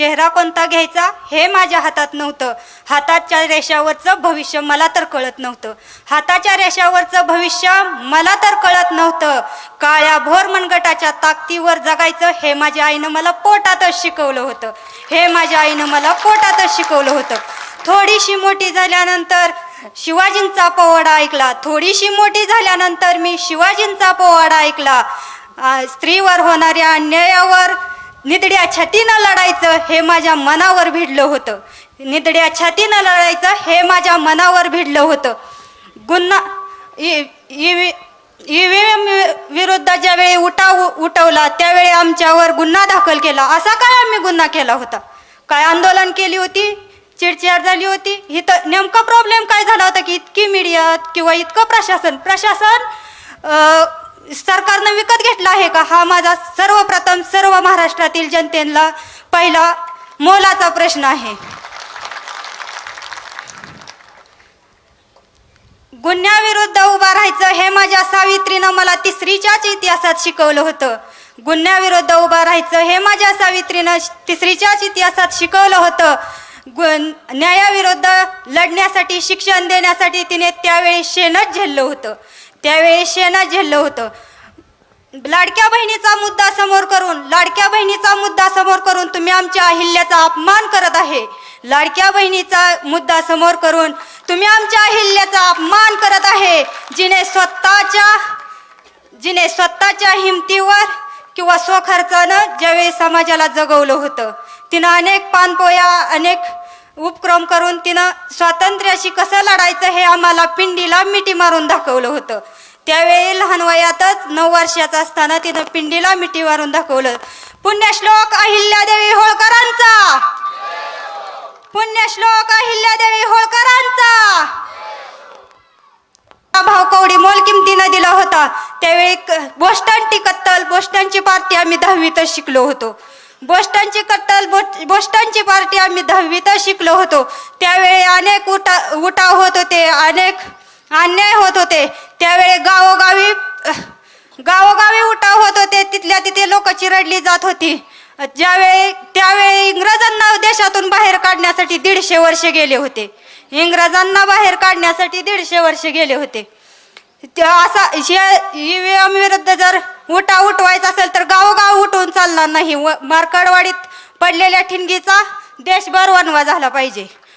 चेहरा कोणता घ्यायचा हे माझ्या हातात नव्हतं. हाताच्या रेषावरचं भविष्य मला तर कळत नव्हतं. हाताच्या रेषावरचं भविष्य मला तर कळत नव्हतं. काळ्या भोर मनगटाच्या ताकदीवर जगायचं हे माझ्या आईनं मला पोटातच शिकवलं होतं. हे माझ्या आईनं मला पोटातच शिकवलं होतं. थोडीशी मोठी झाल्यानंतर शिवाजींचा पोवाडा ऐकला. थोडीशी मोठी झाल्यानंतर मी शिवाजींचा पोवाडा ऐकला. स्त्रीवर होणाऱ्या अन्यायावर निधड्या छातीनं लढायचं हे माझ्या मनावर भिडलं होतं. निधड्या छातीनं लढायचं हे माझ्या मनावर भिडलं होतं. गुन्हा EVM विरुद्ध ज्यावेळी उठवला त्यावेळी आमच्यावर गुन्हा दाखल केला. असा काय आम्ही गुन्हा केला होता? काय आंदोलन केली होती? चिडचिड झाली होती? इथं नेमका प्रॉब्लेम काय झाला होता की इतकी मीडिया किंवा इतकं प्रशासन सरकारनं विकत घेतला आहे का? हा माझा सर्वप्रथम सर्व महाराष्ट्रातील जनतेला पहिला मोलाचा प्रश्न आहे. गुन्ह्याविरुद्ध उभा राहायचं हे माझ्या सावित्रीनं मला तिसरीच्याच इतिहासात शिकवलं होतं. गुन्ह्याविरुद्ध उभा राहायचं हे माझ्या सावित्रीनं तिसरीच्याच इतिहासात शिकवलं होतं. न्यायाविरुद्ध लढण्यासाठी शिक्षण देण्यासाठी तिने त्यावेळी शेणच झेललं होतं. लाडक्या बहिणीचा मुद्दा समोर करून तुम्ही आमच्या अहिल्याचा अपमान करत आहे. लाडक्या बहिणीचा मुद्दा समोर करून तुम्ही आमच्या अहिल्याचा अपमान करत आहे. जिने स्वतःच्या हिमतीवर किंवा स्वखर्चानं ज्यावेळी समाजाला जगवलं होतं, तिनं अनेक पानपोया अनेक उपक्रम करून तिनं स्वातंत्र्याशी कसं लढायचं हे आम्हाला पिंडीला मिठी मारून दाखवलं होतं. त्यावेळी लहान वयातच 9 वर्षाचा असताना तिनं पिंडीला मिठी मारून दाखवलं. पुण्यश्लोक अहिल्यादेवी होळकरांचा, पुण्यश्लोक अहिल्यादेवी होळकरांचा. भाव कवडी मोल किमतीनं दिला होता. त्यावेळी बोस्टनची पार्टी आम्ही 10वीतच शिकलो होतो. बोस्टनची पार्टी आम्ही 10वीतच शिकलो होतो. त्यावेळी अनेक उठाव होत होते, अनेक अन्याय होत होते. त्यावेळी गावोगावी उठाव होत होते. तिथल्या तिथे लोक चिरडली जात होती. त्यावेळी इंग्रजांना देशातून बाहेर काढण्यासाठी 150 वर्ष गेले होते. इंग्रजांना बाहेर काढण्यासाठी 150 वर्ष गेले होते. असा EVM विरुद्ध जर उठवायचा असेल तर गावोगाव उठवून चालणार नाही. मार्कडवाडीत पडलेल्या ठिणगीचा देशभर वणवा झाला पाहिजे.